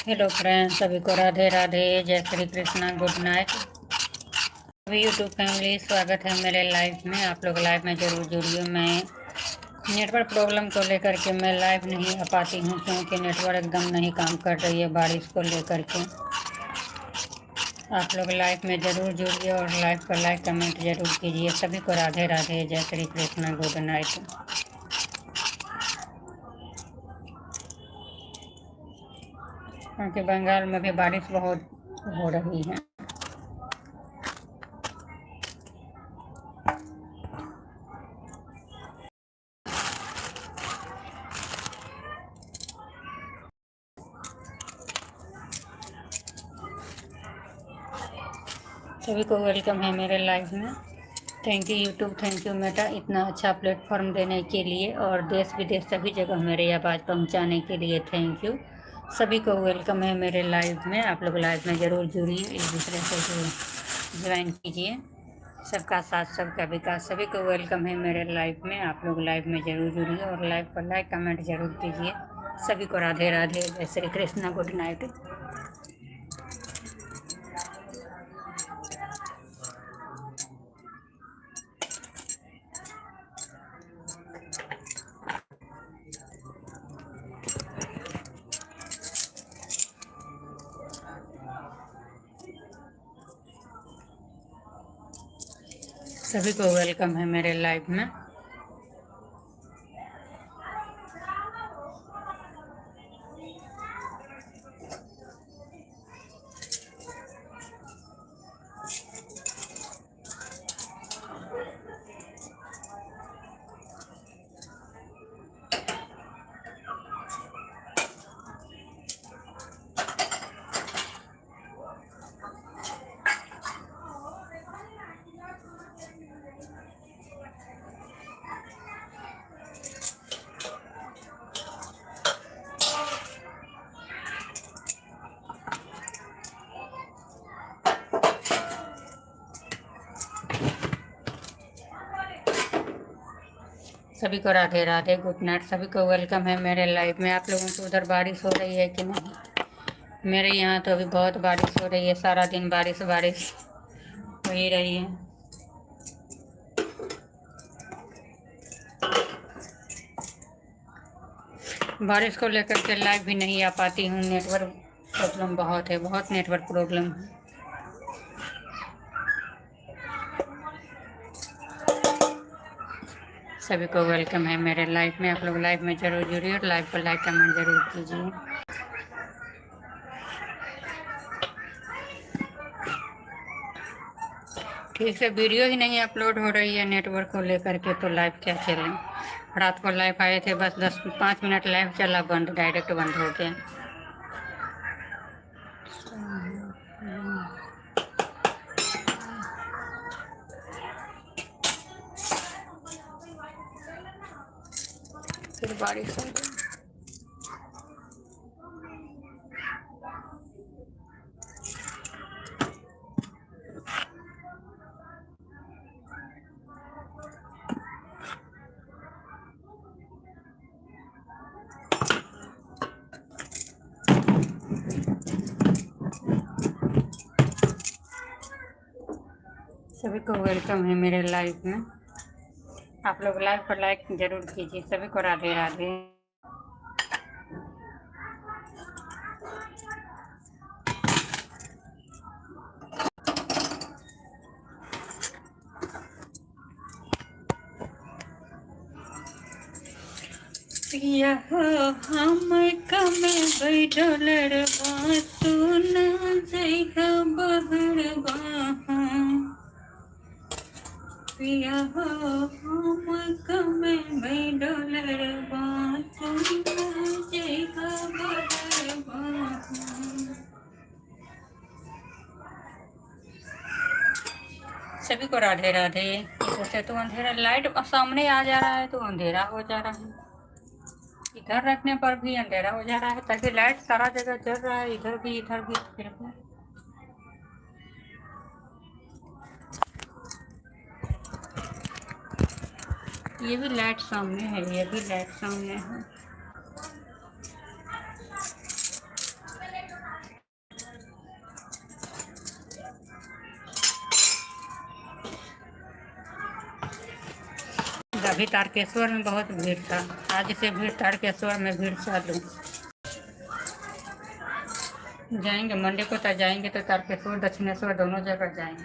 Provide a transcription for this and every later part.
Hello friends, सभी को राधे राधे, जय श्री कृष्णा, गुड नाइट। सभी यूट्यूब फैमिली, स्वागत है मेरे लाइव में। आप लोग लाइव में ज़रूर जुड़िए। मैं नेटवर्क प्रॉब्लम को लेकर के मैं लाइव नहीं आ पाती हूँ, क्योंकि नेटवर्क एकदम नहीं काम कर रही है बारिश को लेकर के। आप लोग लाइव में ज़रूर जुड़िए और लाइव पर लाइक कमेंट ज़रूर कीजिए। सभी को राधे राधे, जय श्री कृष्णा, गुड नाइट। क्योंकि बंगाल में भी बारिश बहुत हो रही है। सभी को वेलकम है मेरे लाइव में। Thank you YouTube, thank you Meta, इतना अच्छा प्लेटफॉर्म देने के लिए और देश विदेश सभी जगह मेरी आवाज़ पहुंचाने के लिए थैंक यू। सभी को वेलकम है मेरे लाइव में। आप लोग लाइव में ज़रूर जुड़िए, एक दूसरे से ज्वाइन कीजिए। सबका साथ सबका विकास। सभी को वेलकम है मेरे लाइव में। आप लोग लाइव में ज़रूर जुड़िए और लाइव पर लाइक कमेंट ज़रूर कीजिए। सभी को राधे राधे, जय श्री कृष्णा, गुड नाइट। सभी को वेलकम है मेरे लाइव में। सभी को राधे राधे, गुड नाइट। सभी को वेलकम है मेरे लाइव में। आप लोगों को उधर बारिश हो रही है कि नहीं? मेरे यहाँ तो अभी बहुत बारिश हो रही है। सारा दिन बारिश बारिश हो ही रही है। बारिश को लेकर के लाइव भी नहीं आ पाती हूँ। नेटवर्क प्रॉब्लम बहुत है, बहुत नेटवर्क प्रॉब्लम है। सभी को वेलकम है मेरे लाइव में। आप लोग लाइव में ज़रूर जुड़िए और लाइव पर लाइक कमेंट ज़रूर कीजिए। ठीक से वीडियो ही नहीं अपलोड हो रही है नेटवर्क को लेकर के, तो लाइव क्या चलें। रात को लाइव आए थे, बस 10-5 मिनट लाइव चला, बंद, डायरेक्ट बंद हो गया। फिर बारिश हो गई। सभी को वेलकम है मेरे लाइव में। आप लोग लाइव पर लाइक जरूर कीजिए। सभी को राधे राधे। पिया हो हम कमे बैठल तू न जइहा बहरवा। पिया हो हम कमे बैठल तू न जइहा बहरवा। सभी को राधे राधे। सोचे तो अंधेरा, लाइट सामने आ जा रहा है तो अंधेरा हो जा रहा है। इधर रखने पर भी अंधेरा हो जा रहा है, ताकि लाइट सारा जगह जल रहा है, इधर भी इधर भी फिर भी। ये भी लाइट सामने है, ये भी लाइट सामने है। अभी तारकेश्वर में बहुत भीड़ था, आज से भीड़ तारकेश्वर में भीड़ चालू। जाएंगे मंडे को तो जाएंगे, तो तारकेश्वर दक्षिणेश्वर दोनों जगह जाएंगे।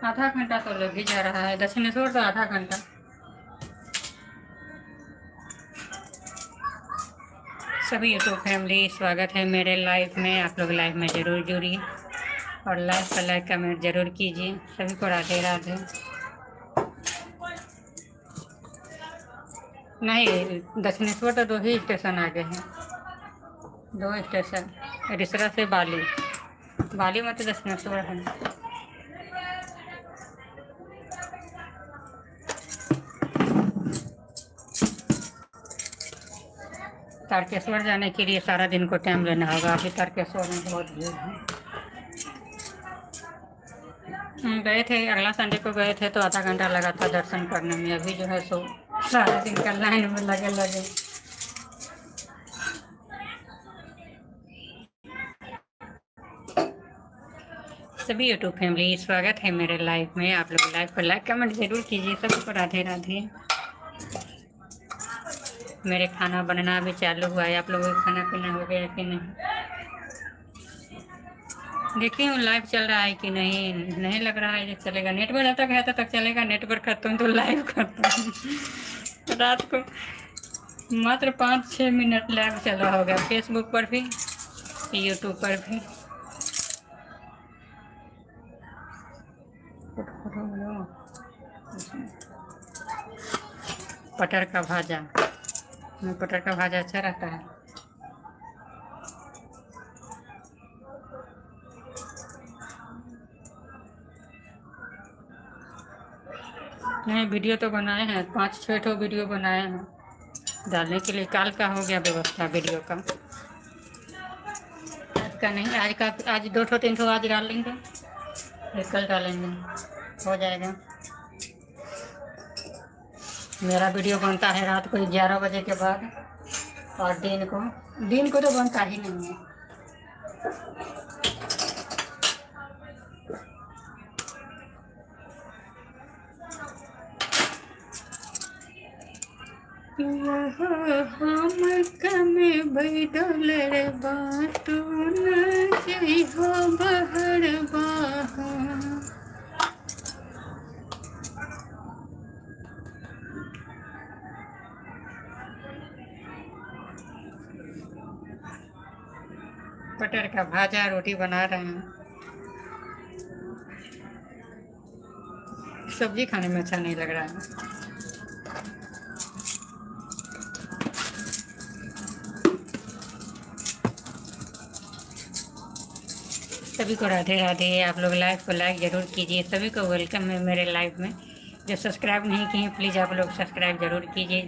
आधा घंटा तो लग ही जा रहा है, दक्षिणेश्वर तो आधा घंटा। सभी यूट्यूब फैमिली स्वागत है मेरे लाइव में। आप लोग लाइव में ज़रूर जुड़िए और लाइव पर लाइक कमेंट ज़रूर कीजिए। सभी को राधे राधे। नहीं, दक्षिणेश्वर तो 2 ही स्टेशन आगे हैं, 2 स्टेशन, रिसरा से बाली। बाली में तो दक्षिणेश्वर है। तारकेश्वर जाने के लिए सारा दिन को टाइम लेना होगा, अभी तारकेश्वर में बहुत भीड़ है। हम गए थे, अगला संडे को गए थे तो आधा घंटा लगा था दर्शन करने में। अभी जो है सो सारा दिन का लाइन में लगे। सभी यूट्यूब फैमिली स्वागत है मेरे लाइव में। आप लोग लाइव पर लाइक कमेंट जरूर कीजिए। सभी को राधे राधे। मेरे खाना बनना भी चालू हुआ है। आप लोगों का खाना पीना हो गया कि नहीं? देखती हूँ लाइव चल रहा है कि नहीं। नहीं लग रहा है चलेगा। नेटवर्क जब तक है तब तक चलेगा, नेटवर्क खत्म तो लाइव करता हूँ। रात को मात्र 5-6 मिनट लाइव चल रहा होगा, फेसबुक पर भी यूट्यूब पर भी। पटर का भाजा, पटर का भाजा अच्छा रहता है। नहीं, वीडियो तो बनाए हैं, 5-6 ठो वीडियो बनाए हैं डालने के लिए। काल का हो गया व्यवस्था वीडियो का, आज का नहीं। आज 2 ठो 3 ठो आज डाल लेंगे, फिर कल डालेंगे, हो जाएगा। मेरा वीडियो बनता है रात को 11 बजे के बाद, और दिन को तो बनता ही नहीं है। हम कमे बैठल रे बात न जई हो बहर बाहा। पटर का भाजा रोटी बना रहे हैं। सब्जी खाने में अच्छा नहीं लग रहा है। सभी को राधे राधे। आप लोग लाइव को लाइक ज़रूर कीजिए। सभी को वेलकम है मेरे लाइव में। जो सब्सक्राइब नहीं किए प्लीज़ आप लोग सब्सक्राइब ज़रूर कीजिए।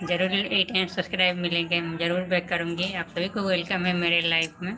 ज़रूर 8 एंड सब्सक्राइब मिलेंगे, मैं ज़रूर बैक करूँगी। आप सभी को वेलकम है मेरे लाइव में।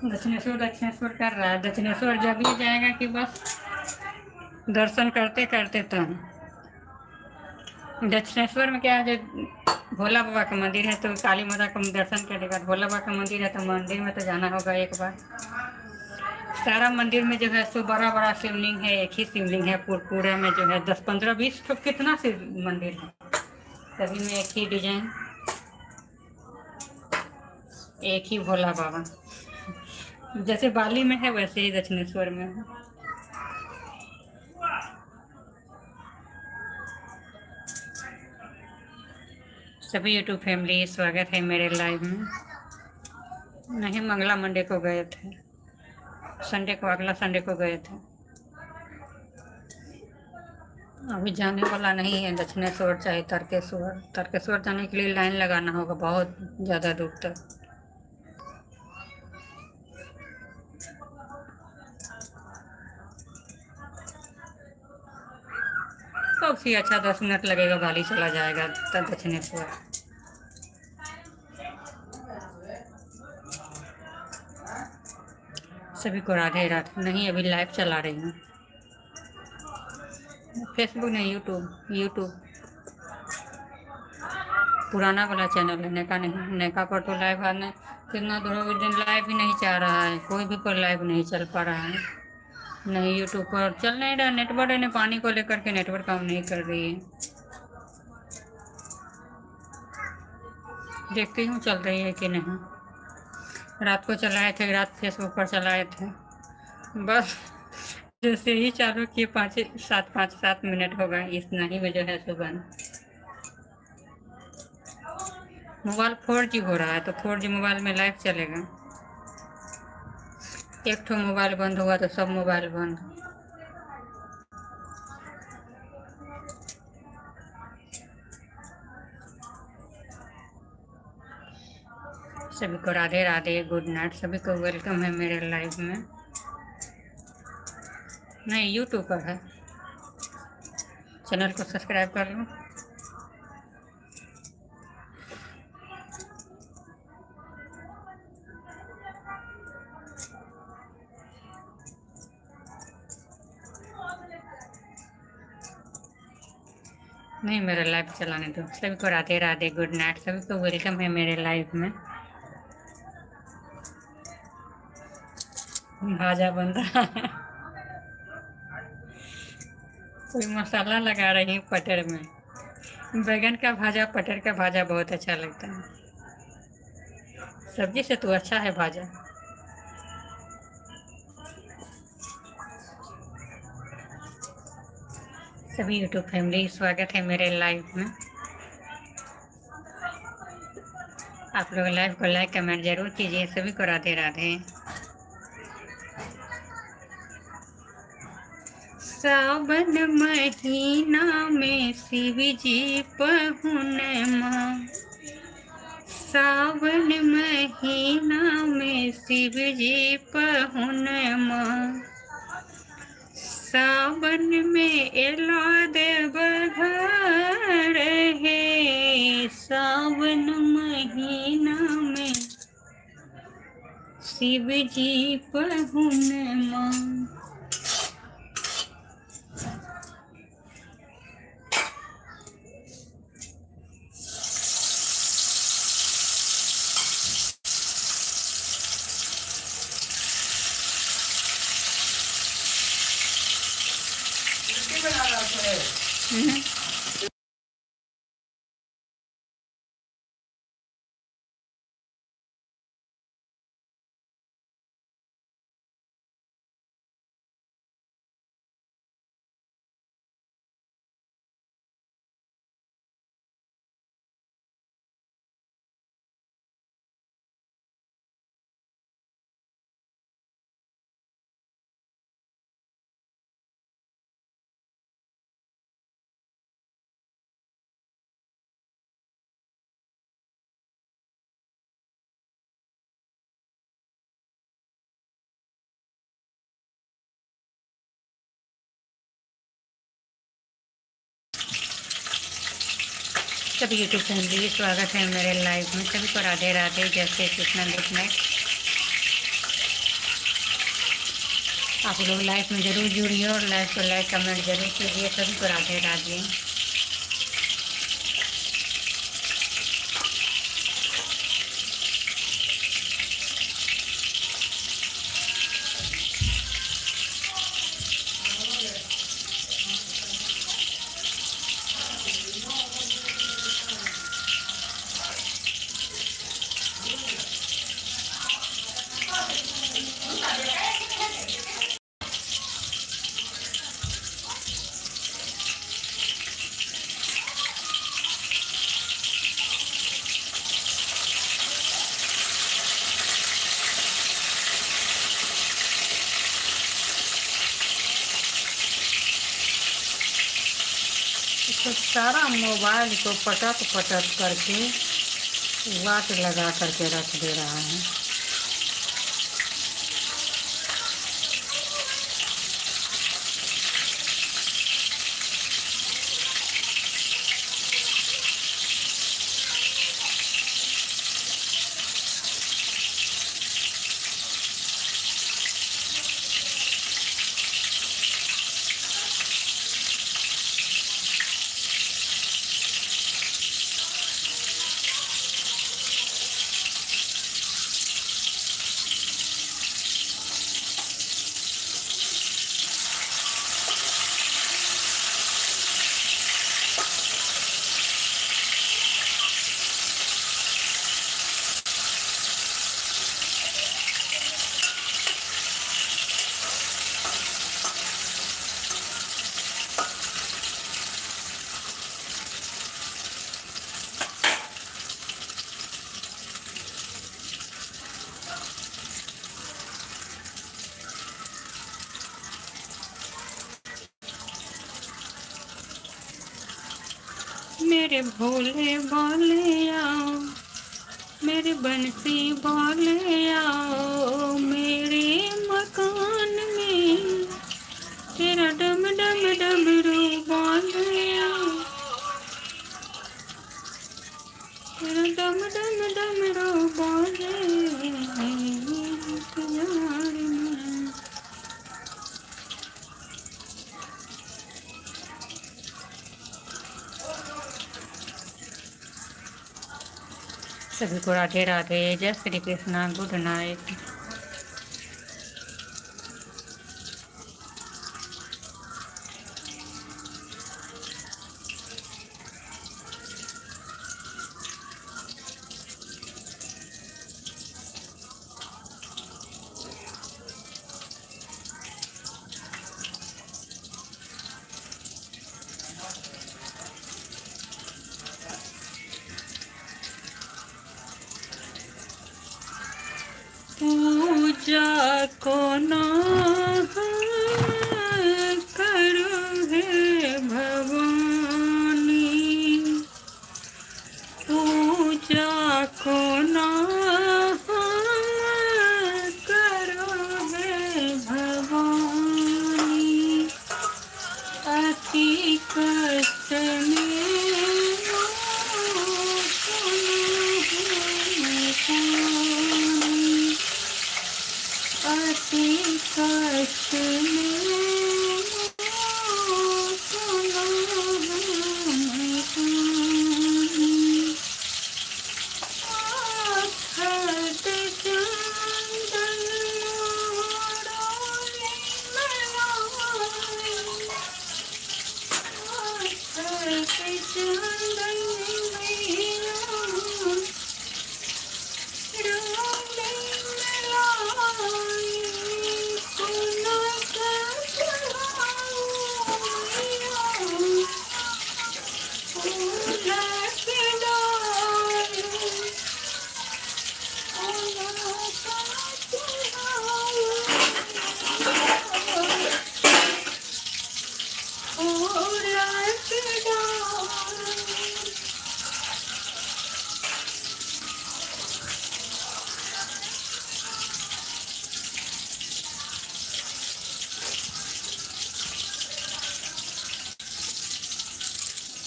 दक्षिणेश्वर कर रहा है। दक्षिणेश्वर जब ये जाएगा कि बस दर्शन करते करते तो। दक्षिणेश्वर में क्या है, जो भोला बाबा का मंदिर है तो काली माता का दर्शन करेगा। भोला बाबा का मंदिर है तो मंदिर में तो जाना होगा एक बार। सारा मंदिर में जो है सो बड़ा बड़ा शिवलिंग है, एक ही शिवलिंग है। पूरे में जो है 10, 15, 20 तो कितना से मंदिर है, सभी में एक ही डिजाइन, एक ही भोला बाबा। जैसे बाली में है वैसे ही दक्षिणेश्वर में है। सभी यूट्यूब फैमिली स्वागत है मेरे लाइव में। नहीं, मंगला मंडे को गए थे, संडे को, अगला संडे को गए थे। अभी जाने वाला नहीं है दक्षिणेश्वर चाहे तारकेश्वर। तारकेश्वर जाने के लिए लाइन लगाना होगा बहुत ज़्यादा दूर तक। काफ़ी अच्छा 10 मिनट लगेगा, गाड़ी चला जाएगा तब दक्षिणेश्वर। सभी को राधे राधे। नहीं, अभी लाइव चला रही हूँ, फेसबुक नहीं, यूट्यूब। यूट्यूब पुराना वाला चैनल है, नैका नहीं। नैका पर तो लाइव आने कितना दिन लाइव ही नहीं चाह रहा है, कोई भी पर लाइव नहीं चल पा रहा है। नहीं, यूट्यूब पर चल नहीं रहा, नेटवर्क ने पानी को लेकर के नेटवर्क काम नहीं कर रही है। देखती हूँ चल रही है कि नहीं। रात को चलाए थे, रात फेसबुक पर चलाए थे, बस जैसे ही चालू किए 5-7 हो गए, इतना ही में जो है सुबह। मोबाइल 4G हो रहा है तो 4G मोबाइल में लाइव चलेगा। एक ठो मोबाइल बंद हुआ तो सब मोबाइल बंद। सभी को राधे राधे, गुड नाइट। सभी को वेलकम है मेरे लाइव में। नहीं, यूट्यूब पर है, चैनल को सब्सक्राइब कर लो। नहीं, मेरा लाइव चलाने दो। सभी को राधे राधे, गुड नाइट। सभी को वेलकम है मेरे लाइव में। भाजा बन रहा है, कोई मसाला लगा रही हूँ पटर में। बैगन का भाजा, पटर का भाजा बहुत अच्छा लगता है। सब्जी से तो अच्छा है भाजा। सभी यूट्यूब फैमिली स्वागत है मेरे लाइव में। आप लोग लाइव को लाइक कमेंट जरूर कीजिए। सभी को राधे राधे। सावन महीना में शिव जी पहुनमा, सावन महीना में शिव जी पहुनमा, सावन में एला देव घर है, सावन महीना में शिव जी पहुनमा। सभी यूट्यूब फैमिली स्वागत है मेरे लाइव में। सभी को राधे राधे, जैसे कृष्णा गुड नाइट। आप लोग लाइव में जरूर जुड़िए और लाइव को लाइक कमेंट जरूर कीजिए। सभी को राधे राधे। तो सारा मोबाइल को पटक पटक करके वाट लगा करके रख दे रहा है। मेरे भोले भाले आओ, मेरे बंसी वाले आओ, मेरे मकान में तेरा डम डम डमरू वाले आओ, तेरा डम डम डमरू वाले इंतजार में। सभी को राधे राधे, जय श्री कृष्णा, गुड नाइट। पूजा को ना करो हे भवानी, पूजा को ना करो हे भवानी, अति कष्ट अति कष्ट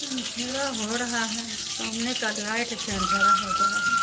अंधेरा हो रहा है, सामने का लाइट से अंधेरा हो गया है।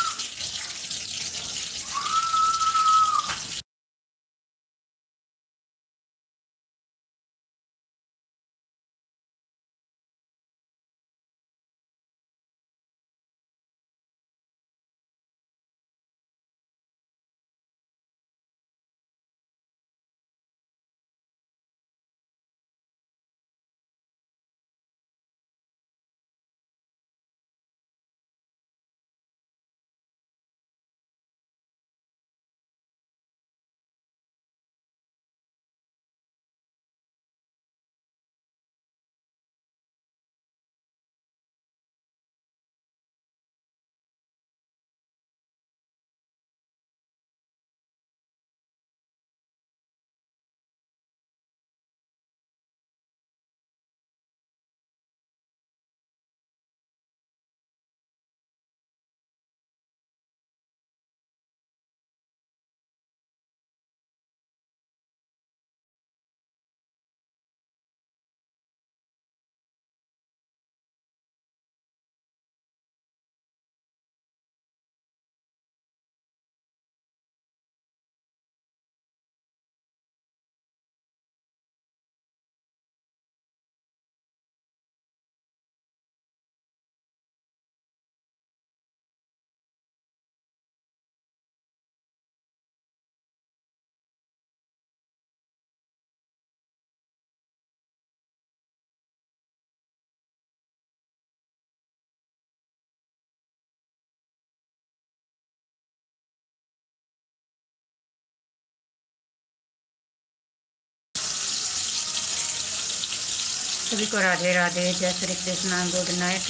सभी को राधे राधे, जय श्री कृष्णा, गुड नाइट।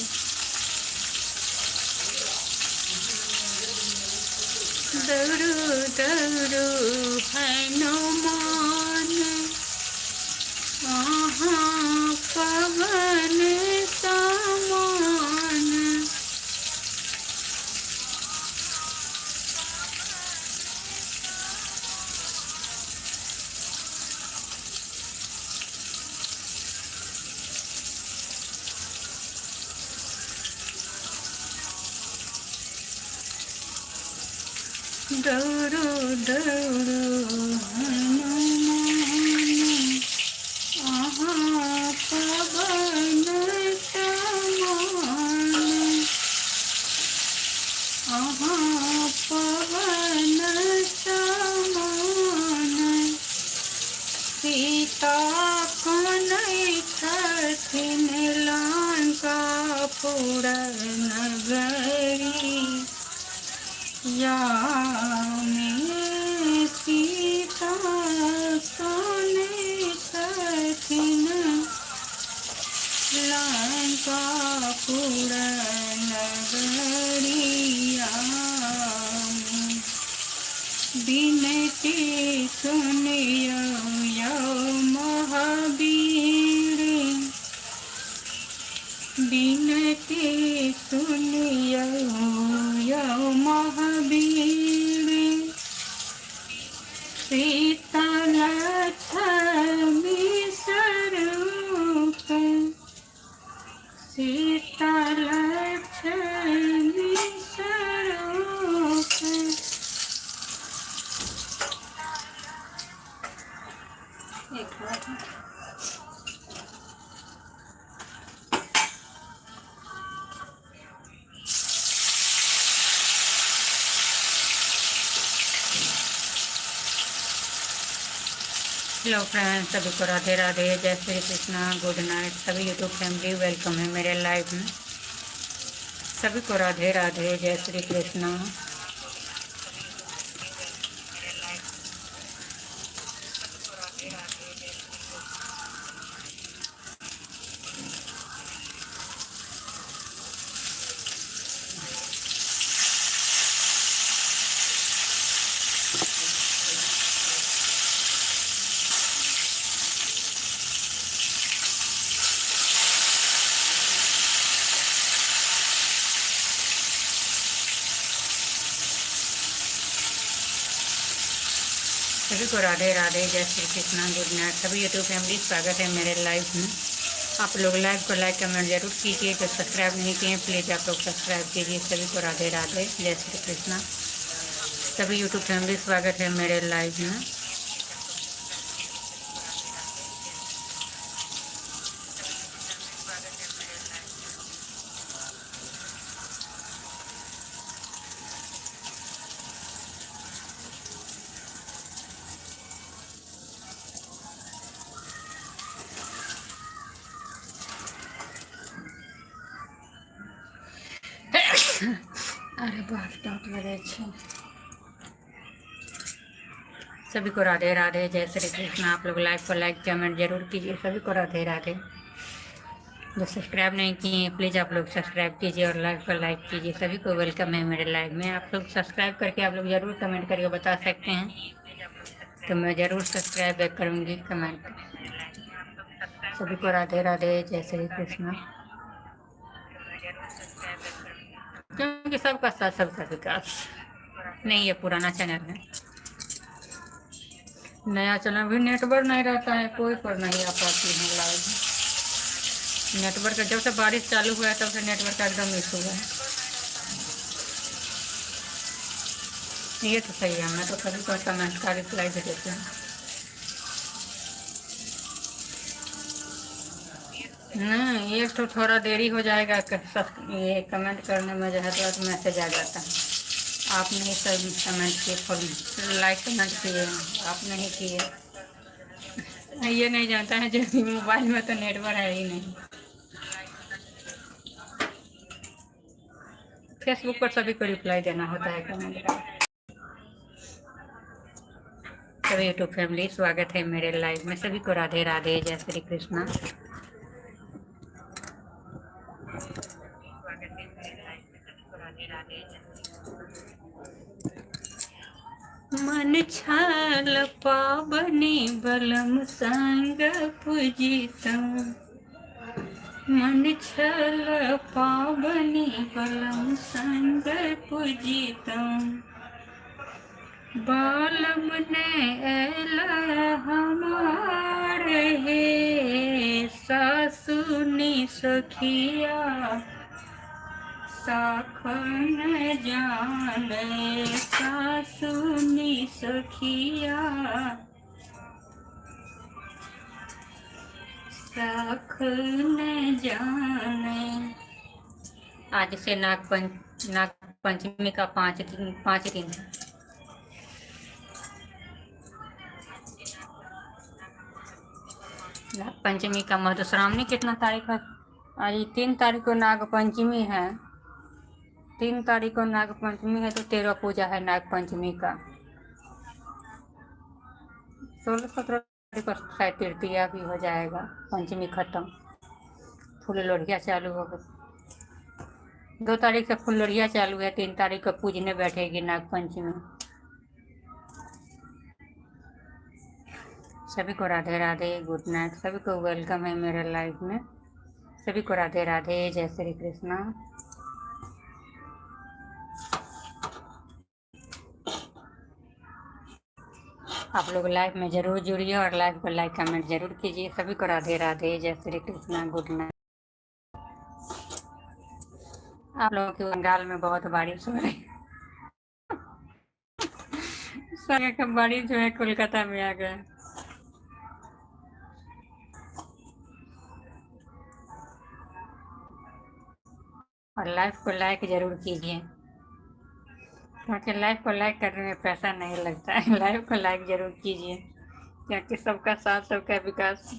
दौड़ू दौड़ू हनुमान, आहाँ पवन समान। दौड़ू दौड़ू हनुमान, आहाँ पवन समान। आहाँ पवन समान। सीता कनई छथिन लंकापुर नगरी, में सीता कनई छथिन लंकापुर नगरिया। बिनती सुनियो यो महावीर, बिनती सुनियो यो महावीर। सीता लक्ष्मी स्वरूप, सीता लक्ष्मी स्वरूप। एक बार हेलो फ्रेंड्स, सभी को राधे राधे, जय श्री कृष्णा, गुड नाइट। सभी यूट्यूब फैमिली वेलकम है मेरे लाइव में। सभी को राधे राधे, जय श्री कृष्णा। सभी को राधे राधे, जय श्री कृष्णा, गुड नाइट। सभी यूट्यूब फैमिली स्वागत है मेरे लाइव में। आप लोग लाइव को लाइक कमेंट जरूर कीजिए। जो सब्सक्राइब नहीं किए प्लीज़ आप लोग सब्सक्राइब कीजिए। सभी को राधे राधे, जय श्री कृष्णा। सभी यूट्यूब फैमिली स्वागत है मेरे लाइव में। अरे बात डांट लगे। सभी को राधे राधे, जय श्री कृष्ण। आप लोग लाइव को लाइक कमेंट जरूर कीजिए। सभी को राधे राधे। जो सब्सक्राइब नहीं किए प्लीज़ आप लोग सब्सक्राइब कीजिए और लाइव को लाइक कीजिए। सभी को वेलकम है मेरे लाइव में। आप लोग सब्सक्राइब करके आप लोग ज़रूर कमेंट करके बता सकते हैं, तो मैं ज़रूर सब्सक्राइब बैक करूँगी कमेंट। सभी को राधे राधे, जय श्री कृष्ण। क्योंकि सबका साथ सबका विकास नहीं है। पुराना चैनल है, नया चैनल भी नेटवर्क नहीं रहता है, कोई पर नहीं आ पाती है लाइव। नेटवर्क जब से बारिश चालू हुआ है तब से नेटवर्क एकदम इशू है। ये तो सही है, मैं तो कभी कोई कमेंट का रिप्लाई भी देती हूँ। नहीं, एक तो थोड़ा देरी हो जाएगा ये कमेंट करने में जो है तो मैसेज आ जाता है। आप नहीं सब कमेंट किए, फुल लाइक कमेंट किए, आप नहीं किए। ये नहीं जानता है जो मोबाइल में तो नेटवर्क है ही नहीं। फेसबुक पर सभी को रिप्लाई देना होता है कमेंट का। सभी यूट्यूब फैमिली स्वागत है मेरे लाइव में। सभी को राधे राधे, जय श्री कृष्णा। मन छाल पावनी बलम संग पूजिता, मन छल पावनी बलम संग पूजिता, बालम ने एला हमार हे, सासुनी सखिया साखन जाने, सासुनी सखिया साखन जाने। आज से नाग पंचमी का 5 दिन नाग पंचमी का मधुश्रावणी कितना तारीख है? आज 3 तारीख को नाग पंचमी है। 3 तारीख को नाग पंचमी है तो 13 पूजा है नाग पंचमी का। 16-17 तारीख को शायद तृतीया भी हो जाएगा, पंचमी खत्म। फूल लोढ़िया चालू हो गई। 2 तारीख से फूल लोढ़िया चालू है, 3 तारीख को पूजने बैठेगी नाग पंचमी। सभी को राधे राधे, गुड नाइट। सभी को वेलकम है मेरे लाइफ में। सभी को राधे राधे, जय श्री कृष्णा। आप लोग लाइव में जरूर जुड़िए और लाइव को लाइक कमेंट जरूर कीजिए। सभी को राधे राधे, जय श्री कृष्णा, गुड नाइट। आप लोगों के बंगाल में बहुत बारिश हो रही है। बारिश जो है कोलकाता में आ गया। और लाइव को लाइक जरूर कीजिए, क्योंकि लाइव को लाइक करने में पैसा नहीं लगता है। लाइव को लाइक जरूर कीजिए, क्योंकि सबका साथ सबका विकास।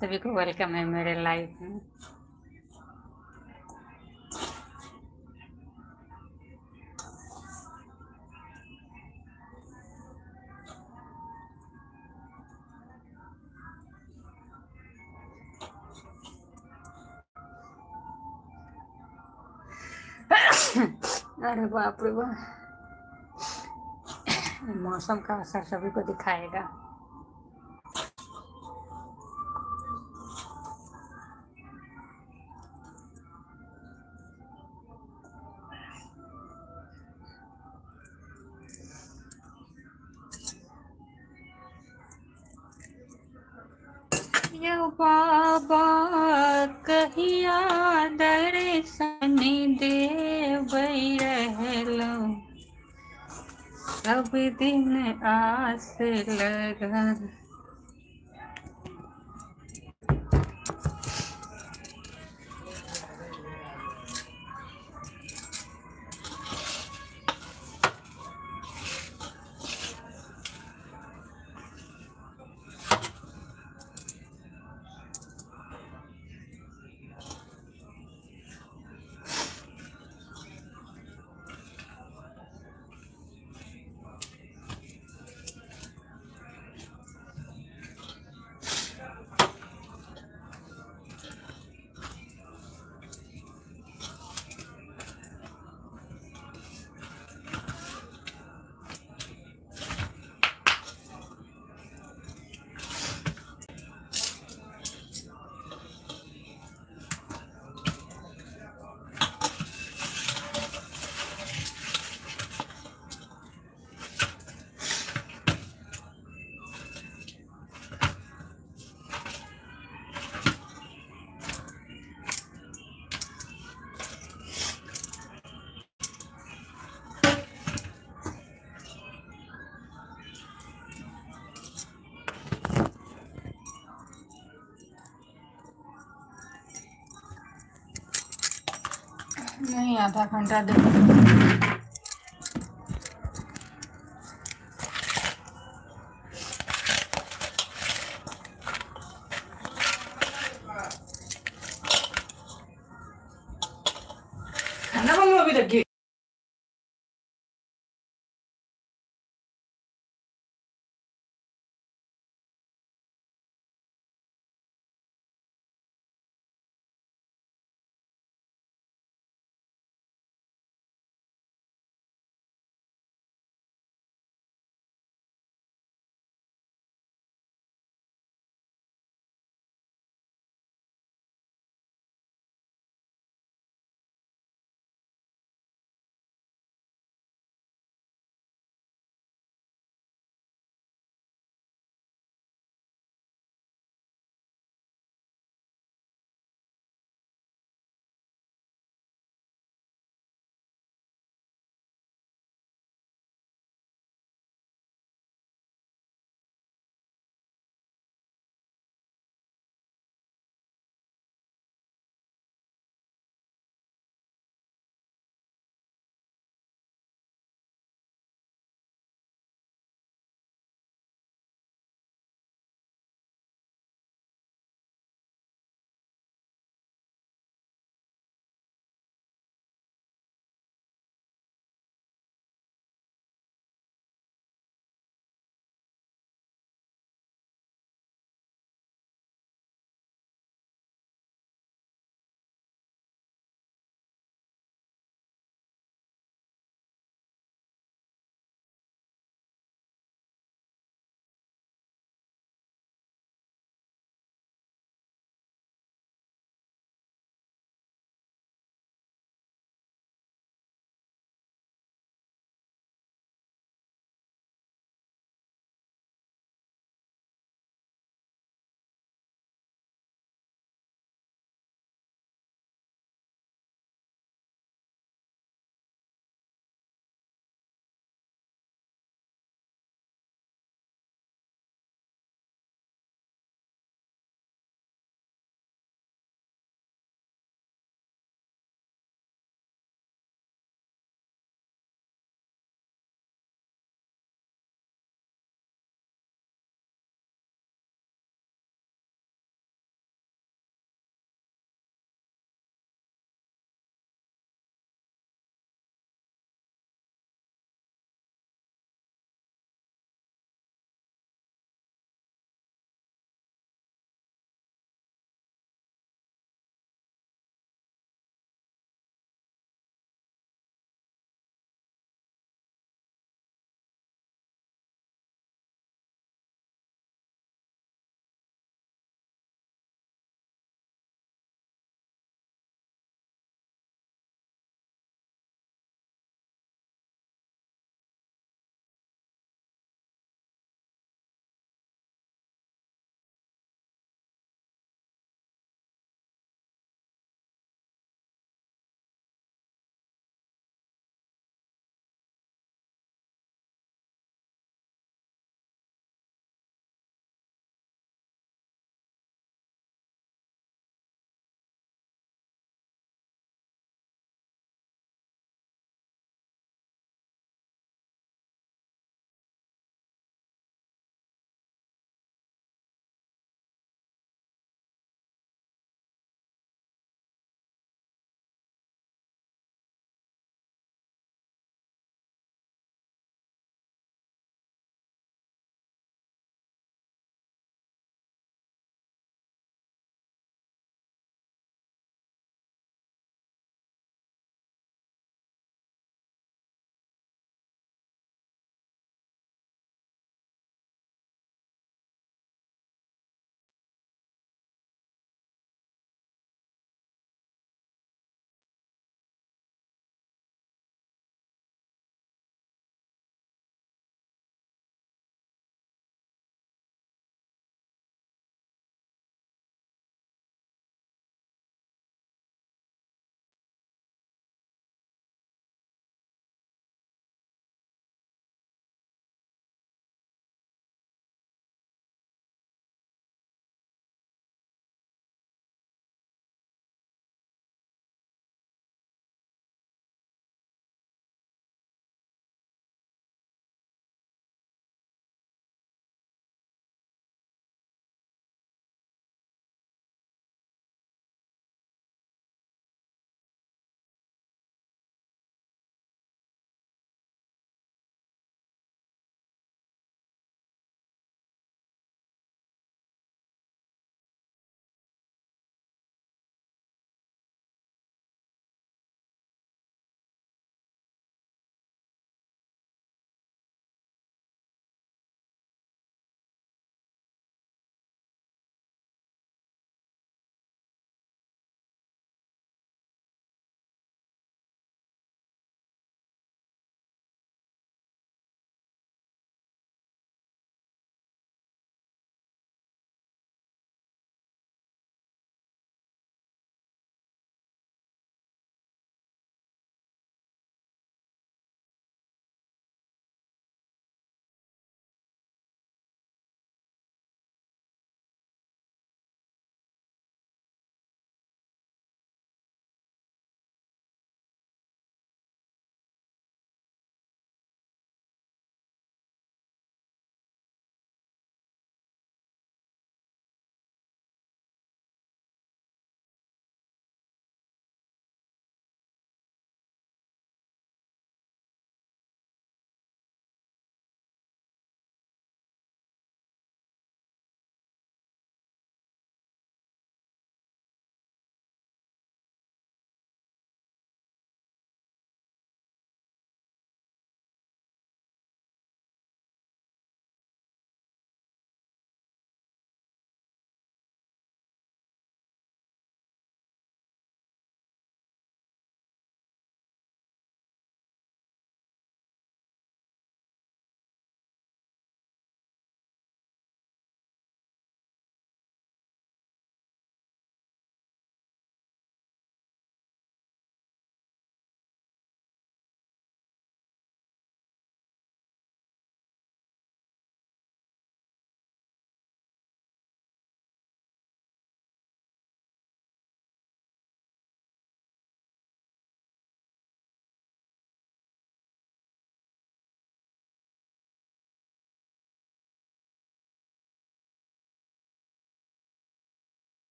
सभी को वेलकम है मेरे लाइव में। अरे बाप रे बाप, मौसम का असर सभी को दिखाएगा। यो बाबा कहिया दर्शन देबै रहलो, सब दिन आस लगन। नहीं, आधा घंटा देखो।